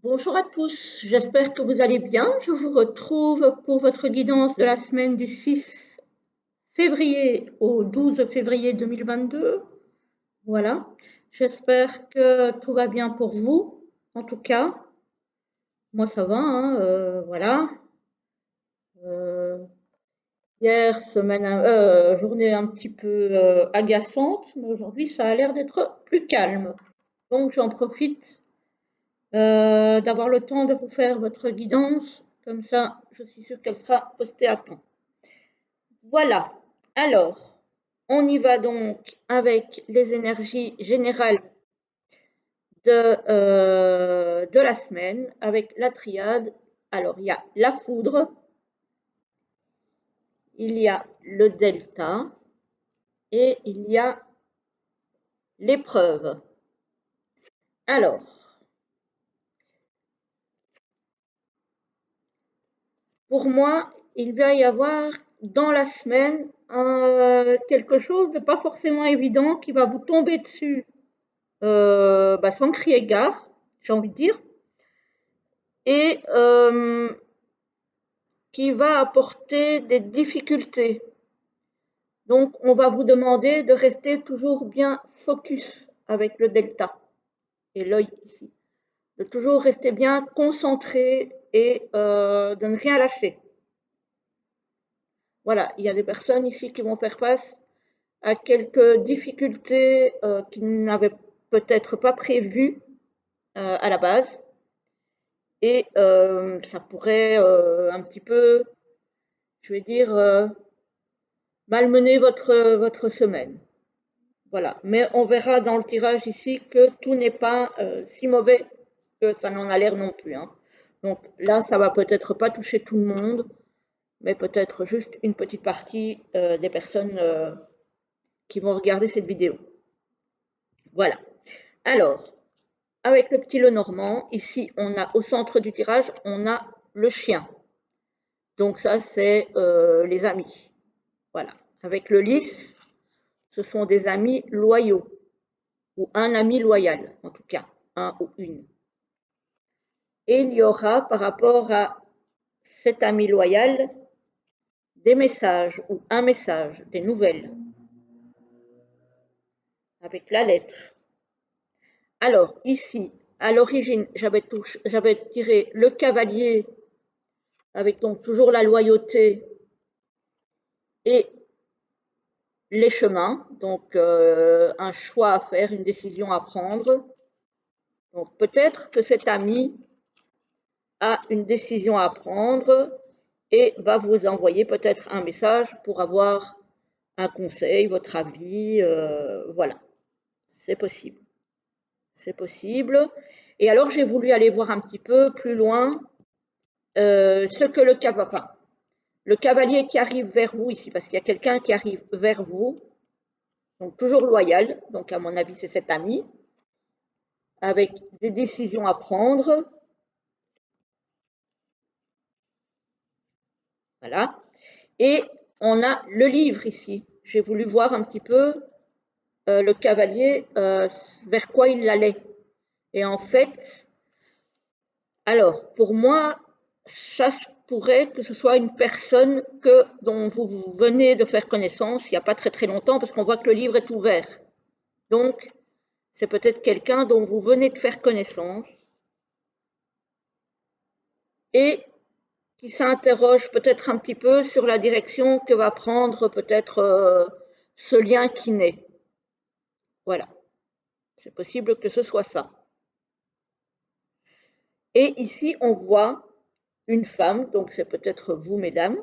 Bonjour à tous, j'espère que vous allez bien. Je vous retrouve pour votre guidance de la semaine du 6 février au 12 février 2022. Voilà, j'espère que tout va bien pour vous. En tout cas, moi ça va, hein, voilà. Euh, Hier, journée un petit peu agaçante, mais aujourd'hui ça a l'air d'être plus calme. Donc j'en profite d'avoir le temps de vous faire votre guidance. Comme ça, je suis sûre qu'elle sera postée à temps. Voilà. Alors, on y va donc avec les énergies générales de la semaine, avec la triade. Alors, il y a la foudre, il y a le delta et il y a l'épreuve. Alors, pour moi, il va y avoir dans la semaine quelque chose de pas forcément évident qui va vous tomber dessus sans crier gare, j'ai envie de dire, et qui va apporter des difficultés. Donc, on va vous demander de rester toujours bien focus avec le delta et l'œil ici, de toujours rester bien concentré et de ne rien lâcher. Voilà, il y a des personnes ici qui vont faire face à quelques difficultés qu'ils n'avaient peut-être pas prévues à la base. Et ça pourrait un petit peu, je vais dire, malmener votre semaine. Voilà. Mais on verra dans le tirage ici que tout n'est pas si mauvais que ça n'en a l'air non plus, hein. Donc là, ça va peut-être pas toucher tout le monde, mais peut-être juste une petite partie des personnes qui vont regarder cette vidéo. Voilà. Alors, avec le petit Lenormand, ici, on a au centre du tirage, on a le chien. Donc ça, c'est les amis. Voilà. Avec le lys, ce sont des amis loyaux, ou un ami loyal, en tout cas, un ou une. Et il y aura, par rapport à cet ami loyal, des messages, ou un message, des nouvelles, avec la lettre. Alors, ici, à l'origine, j'avais tiré le cavalier, avec donc toujours la loyauté et les chemins, donc un choix à faire, une décision à prendre. Donc peut-être que cet ami a une décision à prendre et va vous envoyer peut-être un message pour avoir un conseil, votre avis, voilà, c'est possible. C'est possible. Et alors j'ai voulu aller voir un petit peu plus loin ce que le cavalier qui arrive vers vous ici, parce qu'il y a quelqu'un qui arrive vers vous, donc toujours loyal, donc à mon avis c'est cet ami, avec des décisions à prendre, voilà. Et on a le livre ici. J'ai voulu voir un petit peu le cavalier vers quoi il allait. Et en fait, alors pour moi, ça pourrait que ce soit une personne dont vous venez de faire connaissance il n'y a pas très très longtemps, parce qu'on voit que le livre est ouvert. Donc, c'est peut-être quelqu'un dont vous venez de faire connaissance et qui s'interroge peut-être un petit peu sur la direction que va prendre peut-être ce lien qui naît. Voilà, c'est possible que ce soit ça. Et ici, on voit une femme, donc c'est peut-être vous, mesdames,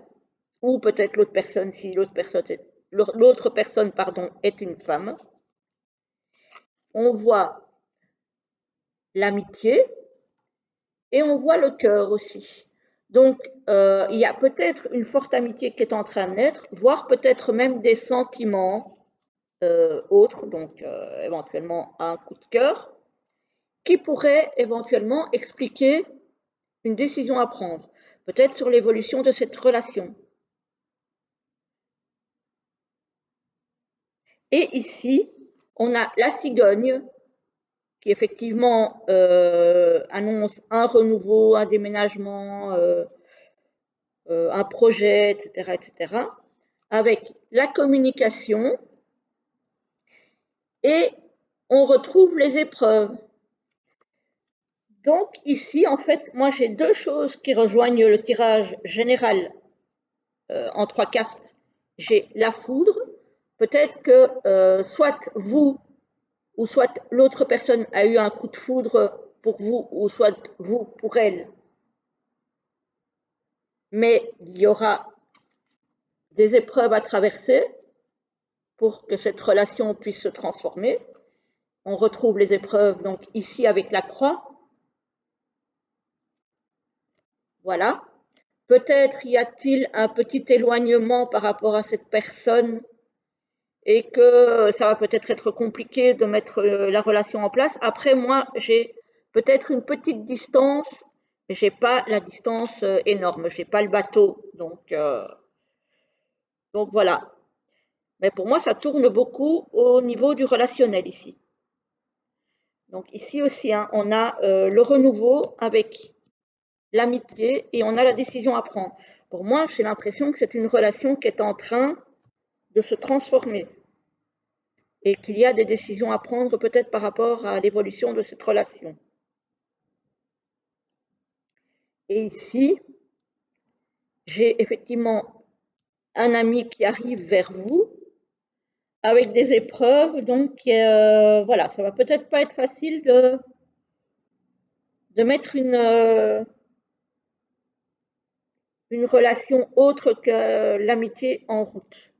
ou peut-être l'autre personne, si l'autre personne pardon, est une femme. On voit l'amitié et on voit le cœur aussi. Donc, il y a peut-être une forte amitié qui est en train de naître, voire peut-être même des sentiments autres, donc éventuellement un coup de cœur, qui pourrait éventuellement expliquer une décision à prendre, peut-être sur l'évolution de cette relation. Et ici, on a la cigogne qui effectivement annonce un renouveau, un déménagement, un projet, etc., etc., avec la communication, et on retrouve les épreuves. Donc ici, en fait, moi j'ai deux choses qui rejoignent le tirage général en 3 cartes. J'ai la foudre, peut-être que soit vous ou soit l'autre personne a eu un coup de foudre pour vous ou soit vous pour elle. Mais il y aura des épreuves à traverser pour que cette relation puisse se transformer. On retrouve les épreuves donc ici avec la croix. Voilà. Peut-être y a-t-il un petit éloignement par rapport à cette personne et que ça va peut-être être compliqué de mettre la relation en place. Après, moi, j'ai peut-être une petite distance, mais j'ai pas la distance énorme. J'ai pas le bateau, donc voilà. Mais pour moi, ça tourne beaucoup au niveau du relationnel ici. Donc ici aussi, hein, on a le renouveau avec l'amitié et on a la décision à prendre. Pour moi, j'ai l'impression que c'est une relation qui est en train de se transformer et qu'il y a des décisions à prendre peut-être par rapport à l'évolution de cette relation. Et ici, j'ai effectivement un ami qui arrive vers vous avec des épreuves, donc voilà, ça va peut-être pas être facile de mettre une relation autre que l'amitié en route.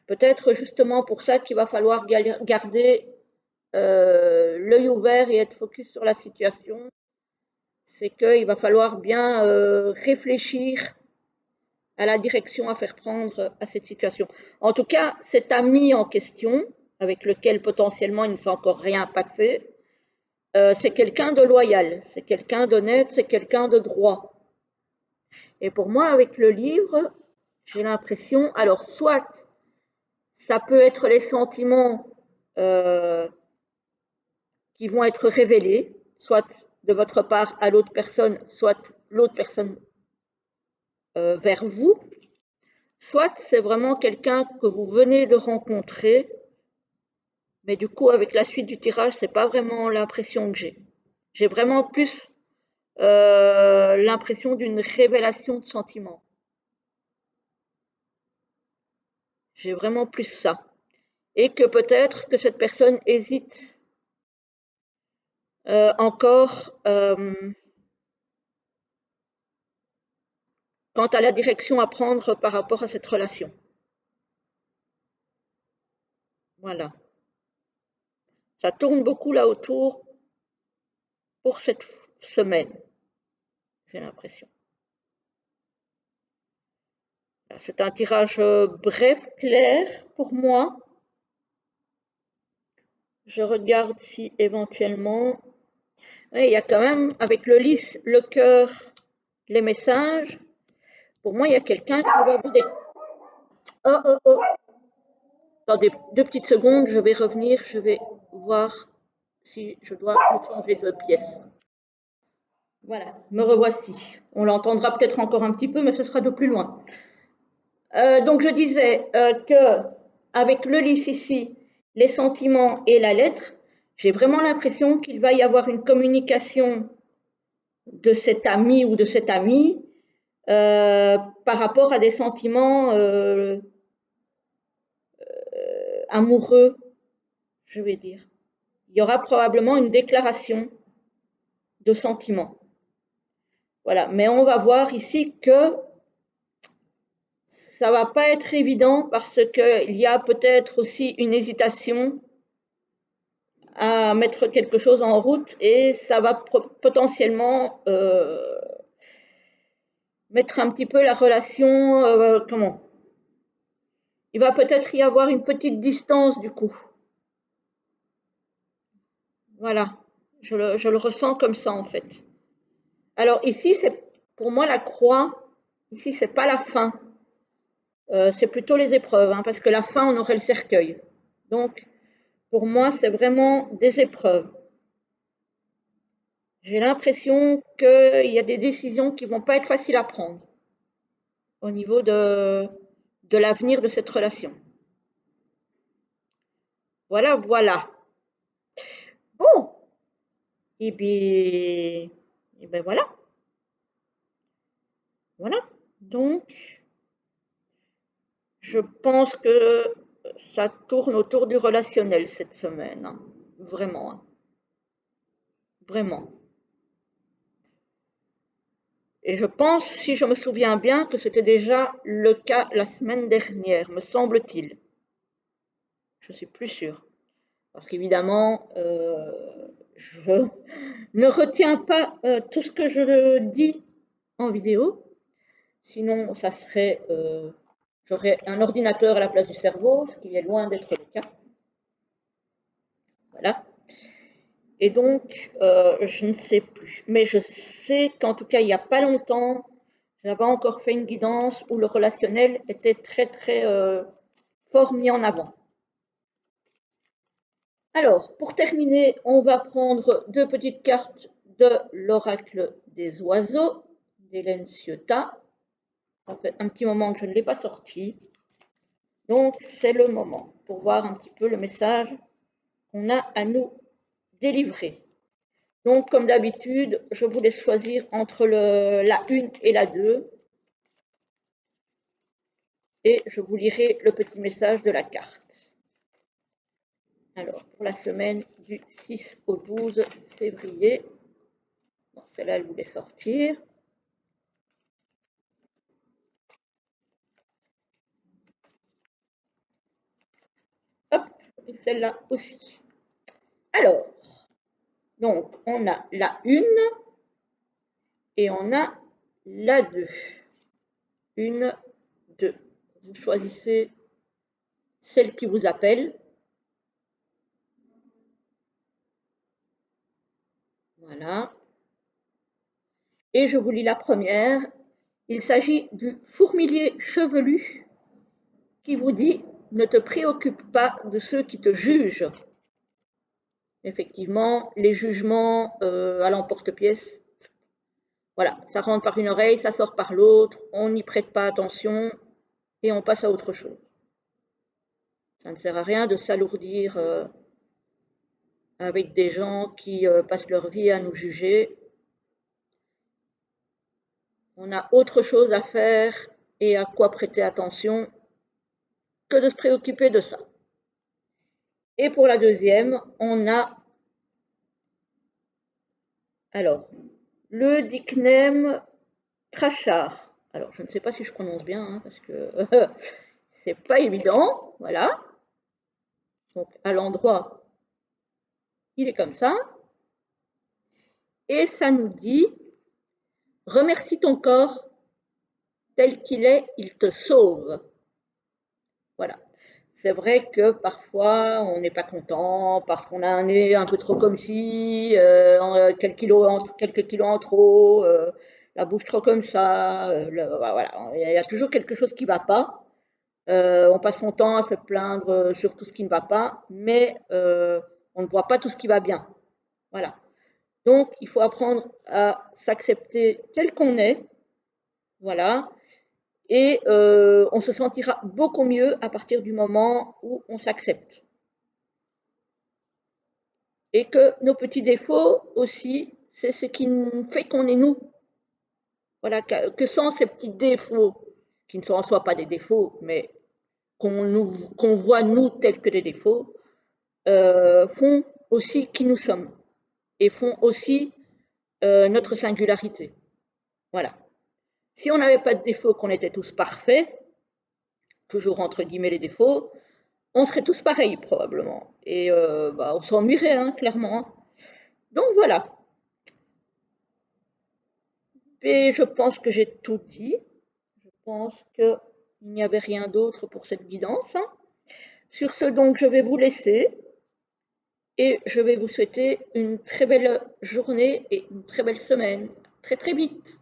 Peut-être justement pour ça qu'il va falloir garder l'œil ouvert et être focus sur la situation. C'est qu'il va falloir bien réfléchir à la direction à faire prendre à cette situation. En tout cas, cet ami en question, avec lequel potentiellement il ne s'est encore rien passé, c'est quelqu'un de loyal, c'est quelqu'un d'honnête, c'est quelqu'un de droit. Et pour moi, avec le livre, j'ai l'impression, alors soit ça peut être les sentiments qui vont être révélés, soit de votre part à l'autre personne, soit l'autre personne vers vous, soit c'est vraiment quelqu'un que vous venez de rencontrer, mais du coup, avec la suite du tirage, c'est pas vraiment l'impression que j'ai. J'ai vraiment plus l'impression d'une révélation de sentiments. J'ai vraiment plus ça. Et que peut-être que cette personne hésite encore quant à la direction à prendre par rapport à cette relation. Voilà. Ça tourne beaucoup là autour pour cette semaine, j'ai l'impression. C'est un tirage bref, clair pour moi. Je regarde si éventuellement... Oui, il y a quand même, avec le lys, le cœur, les messages. Pour moi, il y a quelqu'un qui va vous... Oh, oh, oh. Attendez 2 petites secondes, je vais revenir, je vais voir si je dois changer de pièce. Voilà, me revoici. On l'entendra peut-être encore un petit peu, mais ce sera de plus loin. Donc je disais que avec le lys ici, les sentiments et la lettre, j'ai vraiment l'impression qu'il va y avoir une communication de cet ami ou de cette amie par rapport à des sentiments amoureux, je vais dire. Il y aura probablement une déclaration de sentiments. Voilà, mais on va voir ici que ça va pas être évident parce qu'il y a peut-être aussi une hésitation à mettre quelque chose en route et ça va potentiellement mettre un petit peu la relation, comment? Il va peut-être y avoir une petite distance du coup. Voilà, je le ressens comme ça en fait. Alors ici, c'est pour moi la croix, ici c'est pas la fin, c'est plutôt les épreuves, hein, parce que la fin on aurait le cercueil. Donc Pour moi, c'est vraiment des épreuves. J'ai l'impression qu'il y a des décisions qui vont pas être faciles à prendre au niveau de l'avenir de cette relation. Voilà, voilà. Bon, et bien voilà, voilà. Donc, je pense que ça tourne autour du relationnel cette semaine, hein. Vraiment, hein. Vraiment. Et je pense, si je me souviens bien, que c'était déjà le cas la semaine dernière, me semble-t-il. Je suis plus sûre. Parce qu'évidemment, je ne retiens pas tout ce que je dis en vidéo. Sinon, ça serait, j'aurais un ordinateur à la place du cerveau, ce qui est loin d'être le cas. Voilà. Et donc, je ne sais plus. Mais je sais qu'en tout cas, il n'y a pas longtemps, j'avais encore fait une guidance où le relationnel était très, très fort mis en avant. Alors, pour terminer, on va prendre deux petites cartes de l'oracle des oiseaux d'Hélène Ciotat. Ça fait un petit moment que je ne l'ai pas sorti. Donc, c'est le moment pour voir un petit peu le message qu'on a à nous délivrer. Donc, comme d'habitude, je vous laisse choisir entre la 1 et la 2. Et je vous lirai le petit message de la carte. Alors, pour la semaine du 6 au 12 février, bon, celle-là, elle voulait sortir. Hop, et celle-là aussi. Alors, donc, on a la 1 et on a la 2. 1, 2. Vous choisissez celle qui vous appelle. Voilà. Et je vous lis la première. Il s'agit du fourmilier chevelu qui vous dit « Ne te préoccupe pas de ceux qui te jugent ». Effectivement, les jugements à l'emporte-pièce, voilà, ça rentre par une oreille, ça sort par l'autre, on n'y prête pas attention et on passe à autre chose. Ça ne sert à rien de s'alourdir avec des gens qui passent leur vie à nous juger. On a autre chose à faire et à quoi prêter attention que de se préoccuper de ça. Et pour la deuxième, on a alors le Dicnem Trachard. Alors, je ne sais pas si je prononce bien, hein, parce que c'est pas évident. Voilà. Donc, à l'endroit, il est comme ça. Et ça nous dit « Remercie ton corps tel qu'il est, il te sauve ». Voilà. C'est vrai que parfois, on n'est pas content parce qu'on a un nez un peu trop comme ci, quelques kilos en trop, la bouche trop comme ça. Voilà. Il y a toujours quelque chose qui ne va pas. On passe son temps à se plaindre sur tout ce qui ne va pas, mais on ne voit pas tout ce qui va bien. Voilà. Donc, il faut apprendre à s'accepter tel qu'on est. Voilà. Et on se sentira beaucoup mieux à partir du moment où on s'accepte. Et que nos petits défauts aussi, c'est ce qui fait qu'on est nous. Voilà, que sans ces petits défauts, qui ne sont en soi pas des défauts, mais qu'on voit nous tels que des défauts, font aussi qui nous sommes et font aussi notre singularité. Voilà. Si on n'avait pas de défauts, qu'on était tous parfaits, toujours entre guillemets les défauts, on serait tous pareils probablement. Et on s'ennuierait, hein, clairement. Donc voilà. Et je pense que j'ai tout dit. Je pense qu'il n'y avait rien d'autre pour cette guidance, hein. Sur ce, donc, je vais vous laisser et je vais vous souhaiter une très belle journée et une très belle semaine. Très très vite.